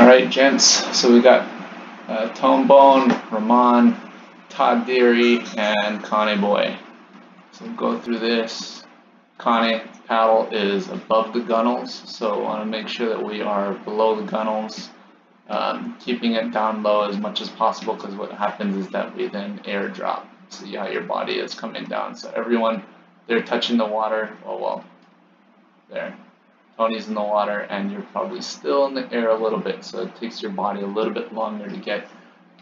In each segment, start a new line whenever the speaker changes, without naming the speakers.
Alright, gents, so we got Tone Bone, Ramon, Todd Deary, and Kane Boy. So we'll go through this. Kane paddle is above the gunnels, so I want to make sure that we are below the gunnels, keeping it down low as much as possible, because what happens is that we then air drop. See how your body is coming down. So everyone, they're touching the water. Oh well, there. Tony's in the water, and you're probably still in the air a little bit, so it takes your body a little bit longer to get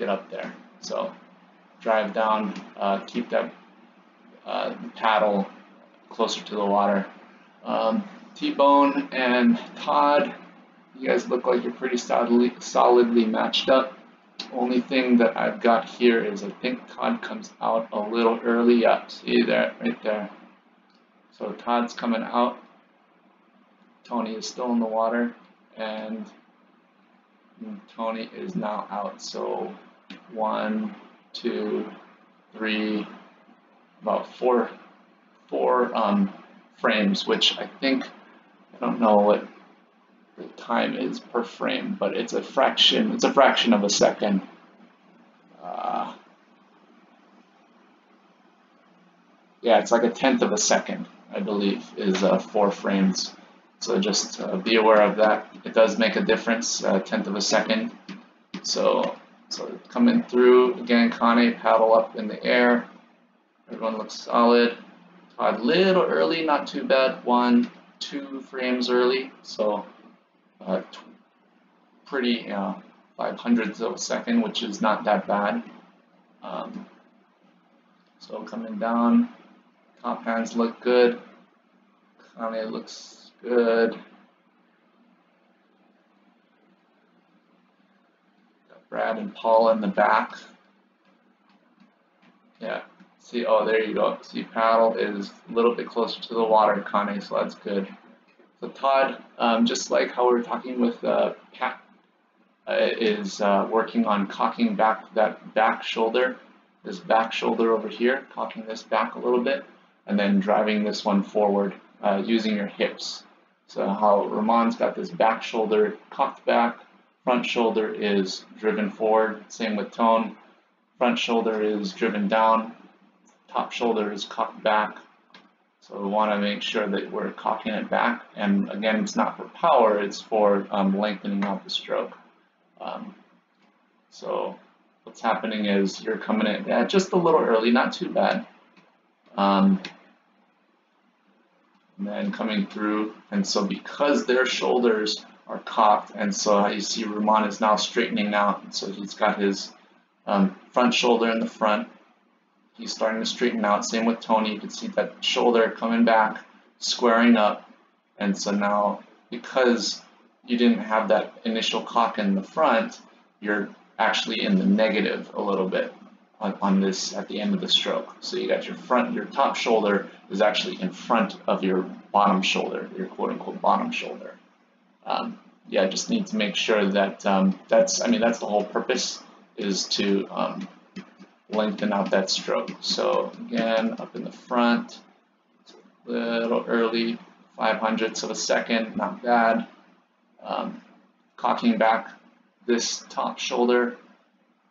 up there. So drive down, keep that paddle closer to the water. T-Bone and Todd, you guys look like you're pretty solidly matched up. Only thing that I've got here is I think Todd comes out a little early. Yeah, see that right there. So Todd's coming out. Tony is still in the water, and Tony is now out. So 1, 2, 3, about four frames, which I think, I don't know what the time is per frame, but it's a fraction of a second. Yeah, it's like a tenth of a second, I believe, is 4 frames. So just be aware of that. It does make a difference, a tenth of a second. So coming through, again, Kane, paddle up in the air. Everyone looks solid. Todd, little early, not too bad. 1, 2 frames early. So pretty 500ths of a second, which is not that bad. So coming down, top hands look good. Kane looks good. Got Brad and Paul in the back. Yeah. See, oh, there you go. See, paddle is a little bit closer to the water, Kane, so that's good. So Todd, just like how we were talking with Pat, is working on cocking back that back shoulder, this back shoulder over here, cocking this back a little bit, and then driving this one forward using your hips. So how Ramon's got this back shoulder cocked back, front shoulder is driven forward. Same with Tone. Front shoulder is driven down, top shoulder is cocked back. So we want to make sure that we're cocking it back. And again, it's not for power, it's for lengthening out the stroke. So what's happening is you're coming in just a little early, not too bad. And then coming through, and so because their shoulders are cocked, and so you see Ramon is now straightening out, and so he's got his front shoulder in the front, he's starting to straighten out. Same with Tony, you can see that shoulder coming back, squaring up, and so now because you didn't have that initial cock in the front, you're actually in the negative a little bit on this at the end of the stroke. So you got your top shoulder is actually in front of your bottom shoulder, your quote-unquote bottom shoulder. Yeah, just need to make sure that that's the whole purpose, is to lengthen out that stroke. So again, up in the front, a little early, 500ths of a second, not bad. Cocking back this top shoulder,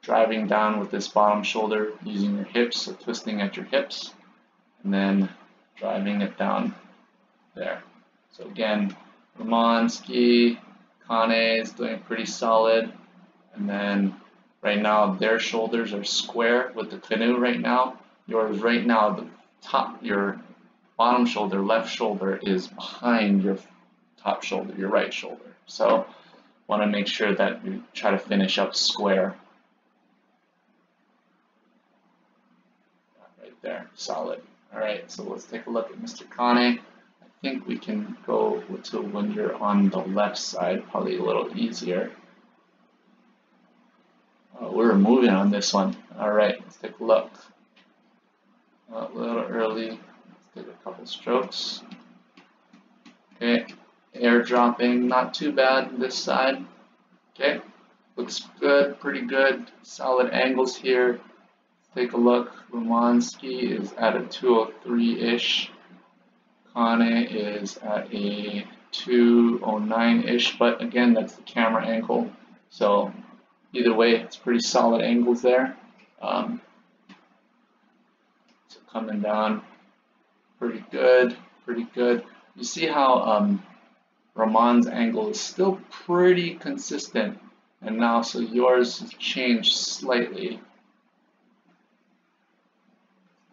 driving down with this bottom shoulder using your hips, so twisting at your hips, and then driving it down there. So again, Ramon, Ski, Kane is doing pretty solid, and then right now their shoulders are square with the canoe right now. Yours right now, your bottom shoulder, left shoulder, is behind your top shoulder, your right shoulder. So want to make sure that you try to finish up square. There, solid. All right, so let's take a look at Mr. Kane. I think we can go to when you're on the left side, probably a little easier. We're moving on this one. All right, let's take a look. A little early. Let's take a couple strokes. Okay, air dropping, not too bad this side. Okay, looks good, pretty good. Solid angles here. Take a look. Ramonski is at a 203-ish. Kane is at a 209-ish, but again, that's the camera angle. So either way, it's pretty solid angles there. So coming down, pretty good, pretty good. You see how Ramon's angle is still pretty consistent, and now so yours has changed slightly.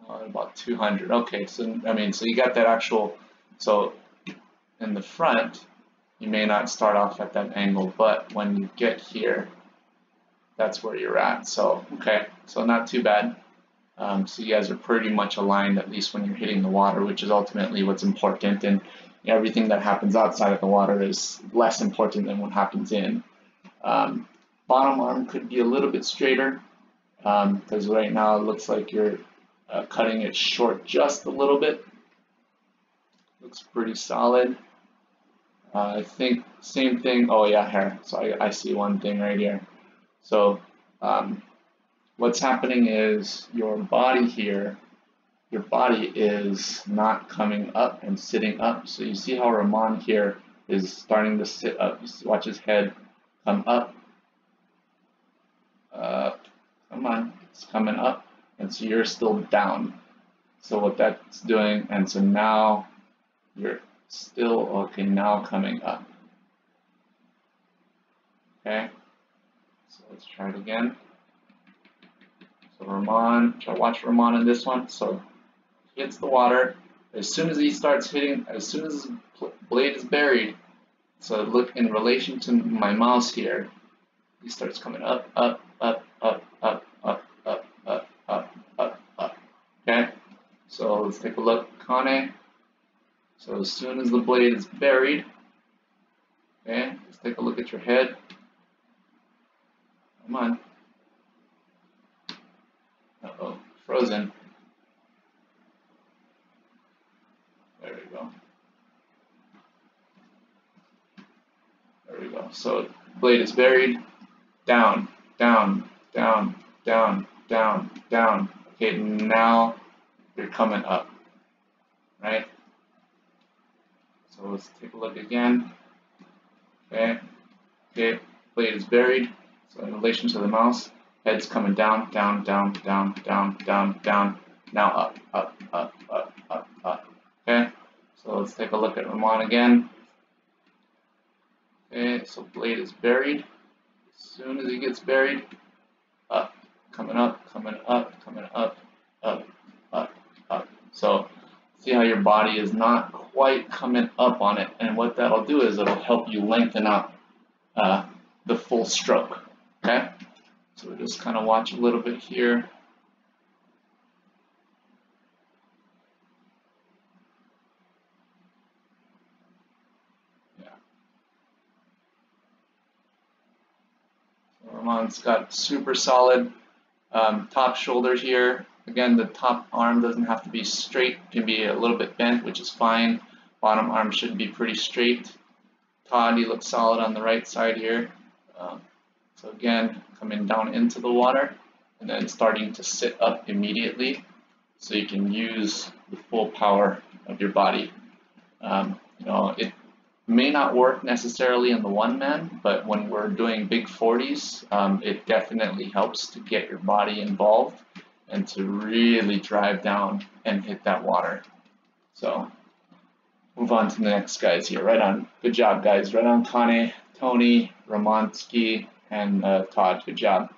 About 200. Okay, so I mean, so you got that actual. So in the front, you may not start off at that angle, but when you get here, that's where you're at. So okay, so not too bad. So you guys are pretty much aligned, at least when you're hitting the water, which is ultimately what's important. And everything that happens outside of the water is less important than what happens in. Bottom arm could be a little bit straighter, because right now it looks like you're cutting it short just a little bit. Looks pretty solid. I think same thing. Oh yeah, here. So I see one thing right here. So what's happening is your body here, your body is not coming up and sitting up. So you see how Ramon here is starting to sit up. Watch his head come up. Come on, it's coming up. And so you're still down. So what that's doing, and so now you're still, okay, now coming up. Okay, so let's try it again. So Ramon, watch Ramon in this one. So he hits the water. As soon as he starts hitting, as soon as his blade is buried, so look in relation to my mouse here, he starts coming up, up, up, up, up, up, up, up, up, up, up. Okay, so let's take a look, Kane. So as soon as the blade is buried, okay, let's take a look at your head. Come on. Uh-oh, frozen. There we go. There we go. So blade is buried. Down, down, down, down, down, down. Okay, now you're coming up, right? So let's take a look again. Okay, okay, blade is buried. So in relation to the mouse, head's coming down, down, down, down, down, down, down. Now up, up, up, up, up, up. Okay, so let's take a look at Ramon again. Okay, so blade is buried. As soon as it gets buried, up, coming up, coming up, coming up, up, up, up. So see how your body is not quite coming up on it, and what that'll do is it'll help you lengthen out the full stroke. Okay, so we'll just kind of watch a little bit here. Yeah. So Ramon's got super solid top shoulder here. Again, the top arm doesn't have to be straight, it can be a little bit bent, which is fine. Bottom arm should be pretty straight. Todd, you look solid on the right side here. So again, coming down into the water and then starting to sit up immediately so you can use the full power of your body. You know, it may not work necessarily in the one man, but when we're doing big 40s, it definitely helps to get your body involved and to really drive down and hit that water. So move on to the next guys here. Right on. Good job, guys. Right on, Kane, Tony, Ramonsky, and Todd. Good job.